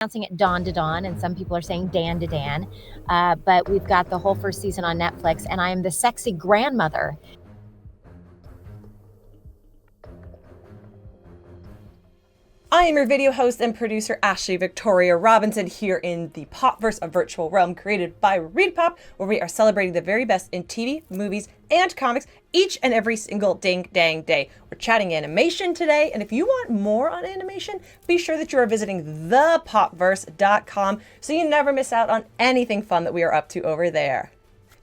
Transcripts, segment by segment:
pronouncing it Dawn to Dawn, and some people are saying Dan to Dan. But we've got the whole first season on Netflix, and I am the sexy grandmother. I am your video host and producer, Ashley Victoria Robinson, here in the Popverse, a virtual realm created by Read Pop, where we are celebrating the very best in TV, movies, and comics each and every single dang day. We're chatting animation today, and if you want more on animation, be sure that you are visiting thepopverse.com so you never miss out on anything fun that we are up to over there.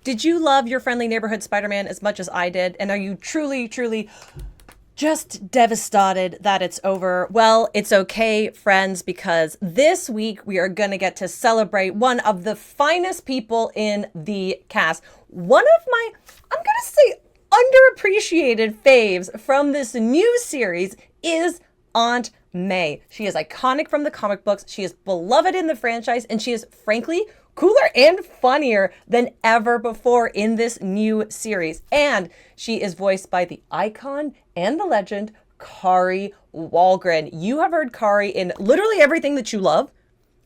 Did you love your friendly neighborhood Spider-Man as much as I did? And are you truly just devastated that it's over? Well, it's okay, friends, because this week we are going to get to celebrate one of the finest people in the cast. One of my, I'm going to say, underappreciated faves from this new series is Aunt May. She is iconic from the comic books. She is beloved in the franchise, and she is frankly cooler and funnier than ever before in this new series. And she is voiced by the icon and the legend, Kari Wahlgren. You have heard Kari in literally everything that you love.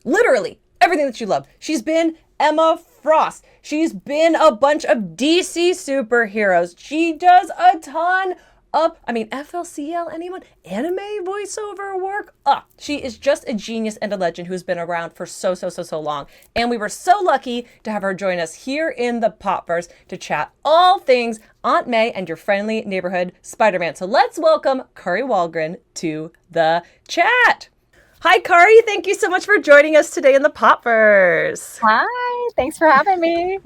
Literally everything that you love. She's been Emma Frost. She's been a bunch of DC superheroes. She does a ton of, FLCL, anyone? Anime voiceover work? She is just a genius and a legend who's been around for so long. And we were so lucky to have her join us here in the Popverse to chat all things Aunt May and your friendly neighborhood Spider-Man. So let's welcome Kari Wahlgren to the chat. Hi, Kari. Thank you so much for joining us today in the Popverse. Hi, thanks for having me.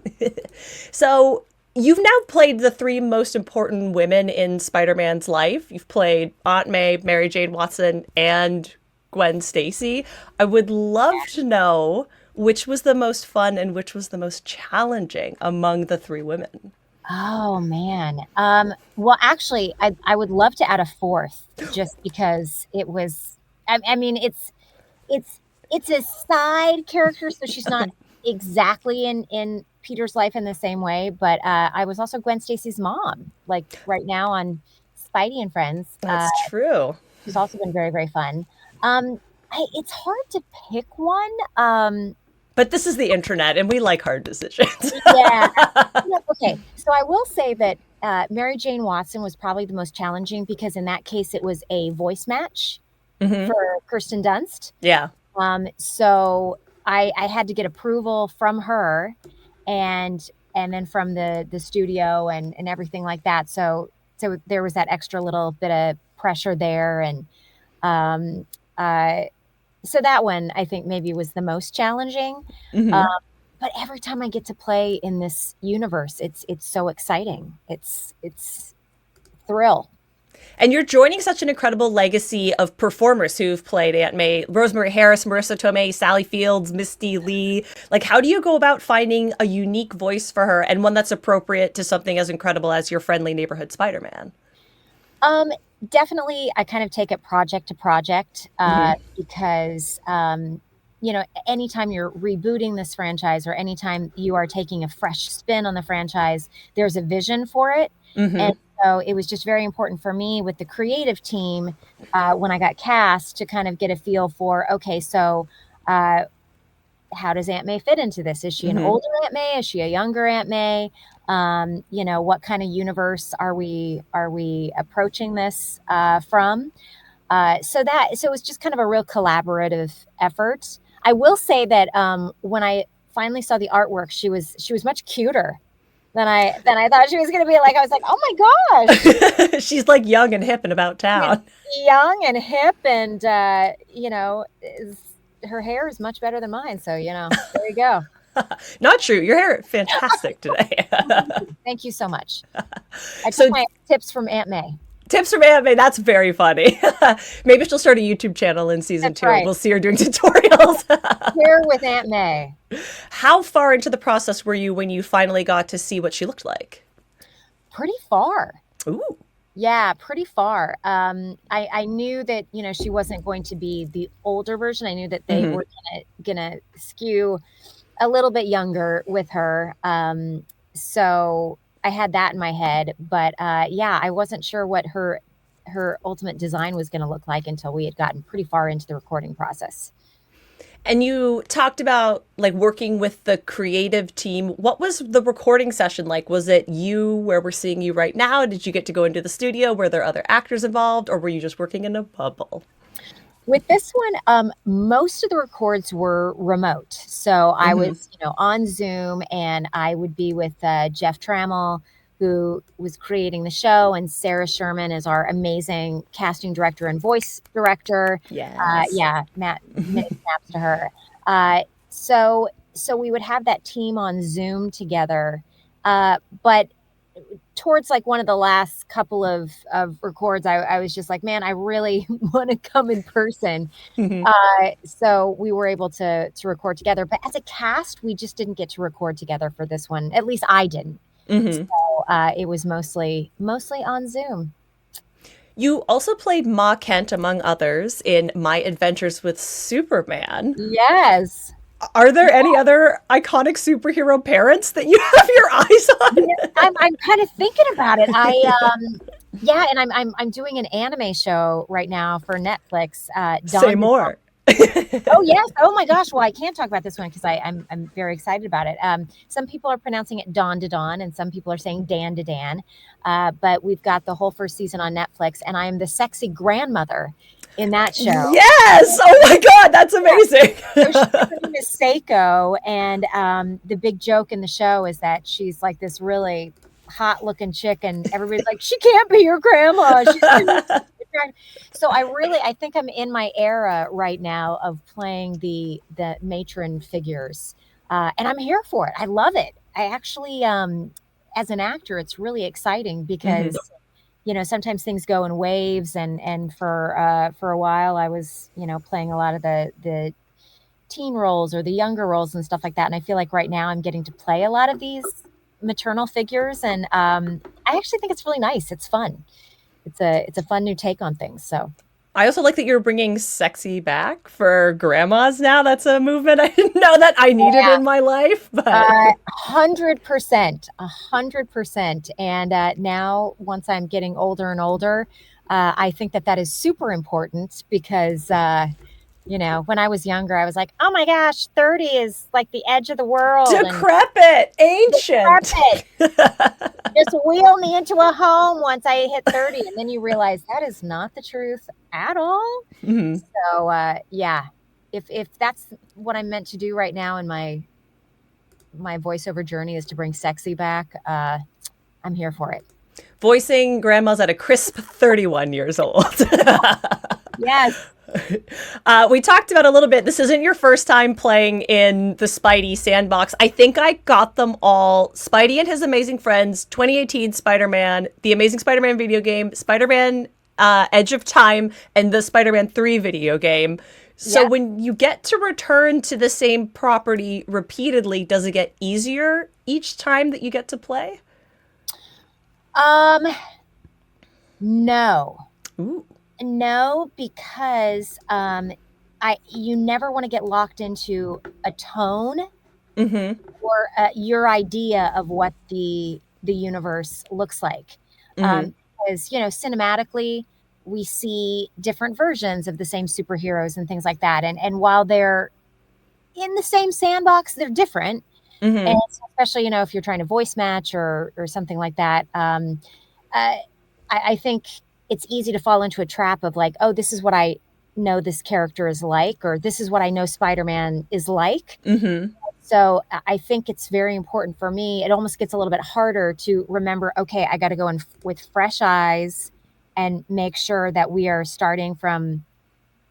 So, you've now played the three most important women in Spider-Man's life. You've played Aunt May, Mary Jane Watson, and Gwen Stacy. I would love to know which was the most fun and which was the most challenging among the three women. Oh, man. Well, actually, I would love to add a fourth, just because it was, it's a side character, so she's not exactly in Peter's life in the same way, but I was also Gwen Stacy's mom, like right now on Spidey and Friends. That's true. She's also been very, very fun. It's hard to pick one. But this is the internet, and we like hard decisions. Yeah. Okay. So I will say that Mary Jane Watson was probably the most challenging, because in that case, it was a voice match for Kirsten Dunst. Yeah. So I had to get approval from her and then from the studio and everything like that. So there was that extra little bit of pressure there. And so that one, I think, maybe was the most challenging. But every time I get to play in this universe, it's so exciting. It's thrill. And you're joining such an incredible legacy of performers who've played Aunt May: Rosemary Harris, Marissa Tomei, Sally Fields, Misty Lee. Like, how do you go about finding a unique voice for her, and one that's appropriate to something as incredible as your friendly neighborhood Spider-Man? Definitely, I kind of take it project to project, because, anytime you're rebooting this franchise, or anytime you are taking a fresh spin on the franchise, there's a vision for it. And so it was just very important for me with the creative team, when I got cast, to kind of get a feel for, okay, so how does Aunt May fit into this? Is she an older Aunt May? Is she a younger Aunt May? What kind of universe are we approaching this from? So it was just kind of a real collaborative effort. I will say that when I finally saw the artwork, she was much cuter than I thought she was going to be. Like, I was like, oh my gosh. She's like young and hip and about town. Young and hip, and her hair is much better than mine. So, there you go. Not true. Your hair is fantastic today. Thank you so much. I took my tips from Aunt May. Tips from Aunt May. That's very funny. Maybe she'll start a YouTube channel in season 2. Right. We'll see her doing tutorials. Here with Aunt May. How far into the process were you when you finally got to see what she looked like? Pretty far. Ooh. Yeah, pretty far. I knew that, she wasn't going to be the older version. I knew that they were gonna skew a little bit younger with her. So I had that in my head, but I wasn't sure what her ultimate design was going to look like until we had gotten pretty far into the recording process. And you talked about like working with the creative team. What was the recording session like? Was it you where we're seeing you right now? Did you get to go into the studio? Were there other actors involved, or were you just working in a bubble? With this one, most of the records were remote. So I was, on Zoom, and I would be with Jeff Trammell, who was creating the show, and Sarah Sherman is our amazing casting director and voice director. Yes. Yeah, Matt, many snaps to her. So we would have that team on Zoom together. But towards like one of the last couple of records, I was just like, man, I really want to come in person. So we were able to record together, but as a cast, we just didn't get to record together for this one. At least I didn't. So it was mostly on Zoom. You also played Ma Kent, among others, in My Adventures with Superman. Yes. Are there any other iconic superhero parents that you have your eyes on? I'm kind of thinking about it. Yeah, and I'm doing an anime show right now for Netflix. Say more. Oh yes! Oh my gosh! Well, I can't talk about this one because I'm very excited about it. Some people are pronouncing it Dawn to Dawn, and some people are saying Dan to Dan. But we've got the whole first season on Netflix, and I am the sexy grandmother in that show. Yes! Oh my God, that's amazing. So her name is Seiko, and the big joke in the show is that she's like this really hot-looking chick, and everybody's like, she can't be your grandma. So I think I'm in my era right now of playing the matron figures, and I'm here for it. I love it. I actually, as an actor, it's really exciting because sometimes things go in waves, and for a while I was playing a lot of the teen roles or the younger roles and stuff like that, and I feel like right now I'm getting to play a lot of these maternal figures, and I actually think it's really nice. It's fun. It's a fun new take on things. So I also like that you're bringing sexy back for grandmas now. That's a movement I didn't know that I needed in my life. But 100%. And now, once I'm getting older and older, I think that is super important because, when I was younger, I was like, oh my gosh, 30 is like the edge of the world. Decrepit, ancient. Just wheel me into a home once I hit 30. And then you realize that is not the truth at all. So, yeah, if that's what I'm meant to do right now in my voiceover journey is to bring sexy back, I'm here for it. Voicing grandmas at a crisp 31 years old. Yes. We talked about a little bit. This isn't your first time playing in the Spidey sandbox. I think I got them all. Spidey and His Amazing Friends, 2018 Spider-Man, the Amazing Spider-Man video game, Spider-Man Edge of Time, and the Spider-Man 3 video game. So when you get to return to the same property repeatedly, does it get easier each time that you get to play? No. Ooh. No, because you never want to get locked into a tone or your idea of what the universe looks like. Because cinematically, we see different versions of the same superheroes and things like that. And while they're in the same sandbox, they're different. And especially, if you're trying to voice match or something like that, I think it's easy to fall into a trap of like, oh, this is what I know this character is like, or this is what I know Spider-Man is like. So I think it's very important for me. It almost gets a little bit harder to remember, okay, I got to go in with fresh eyes and make sure that we are starting from,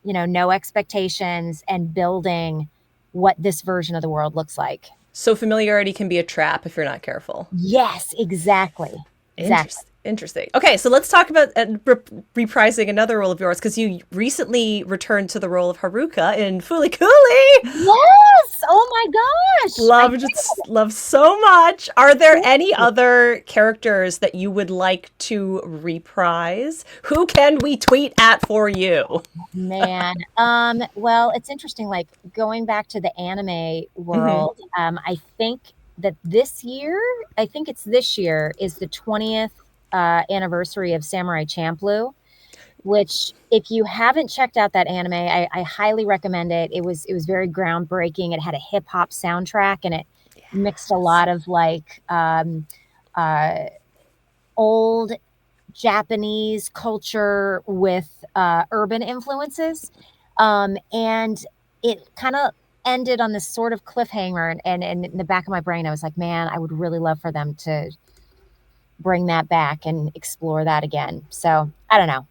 no expectations and building what this version of the world looks like. So familiarity can be a trap if you're not careful. Yes, exactly. Interesting. Okay, so let's talk about reprising another role of yours, because you recently returned to the role of Haruka in Fooly Cooly. Yes! Oh my gosh! Love so much. Are there any other characters that you would like to reprise? Who can we tweet at for you? Man, well, it's interesting. Like going back to the anime world, I think that this year is the 20th anniversary of Samurai Champloo. which if you haven't checked out that anime, I highly recommend it. It was very groundbreaking. It had a hip hop soundtrack, and it mixed a lot of like old Japanese culture with urban influences. And it kind of ended on this sort of cliffhanger. And in the back of my brain, I was like, man, I would really love for them to bring that back and explore that again. So I don't know.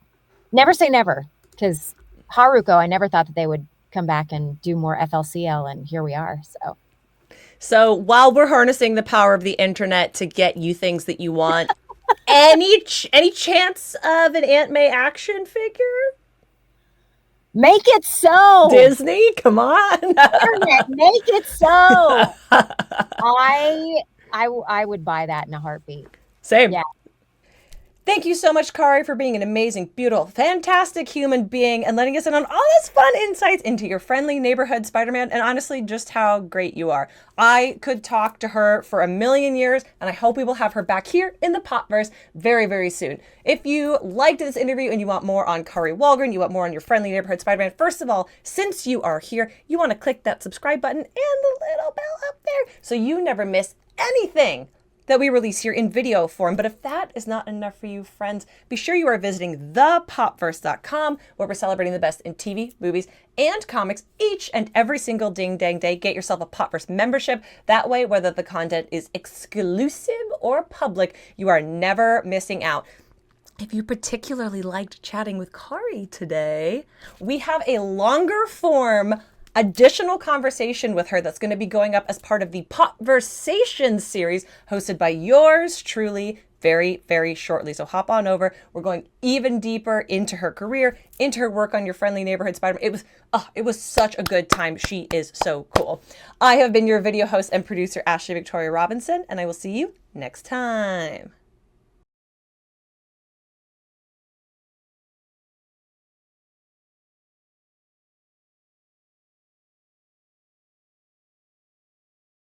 Never say never, because Haruko, I never thought that they would come back and do more FLCL, and here we are. So while we're harnessing the power of the internet to get you things that you want, any chance of an Aunt May action figure? Make it so. Disney, come on. Internet, make it so. I would buy that in a heartbeat. Same. Yeah. Thank you so much, Kari, for being an amazing, beautiful, fantastic human being and letting us in on all this fun insights into your friendly neighborhood Spider-Man and honestly just how great you are. I could talk to her for a million years and I hope we will have her back here in the Popverse very, very soon. If you liked this interview and you want more on Kari Wahlgren, you want more on your friendly neighborhood Spider-Man, first of all, since you are here, you want to click that subscribe button and the little bell up there so you never miss anything that we release here in video form. But if that is not enough for you, friends, be sure you are visiting thepopverse.com, where we're celebrating the best in TV, movies, and comics each and every single ding dang day. Get yourself a Popverse membership. That way, whether the content is exclusive or public, you are never missing out. If you particularly liked chatting with Kari today, we have a longer form additional conversation with her that's going to be going up as part of the Popversation series hosted by yours truly very, very shortly. So hop on over. We're going even deeper into her career, into her work on your friendly neighborhood Spider-Man. It was such a good time. She is so cool. I have been your video host and producer, Ashley Victoria Robinson, and I will see you next time.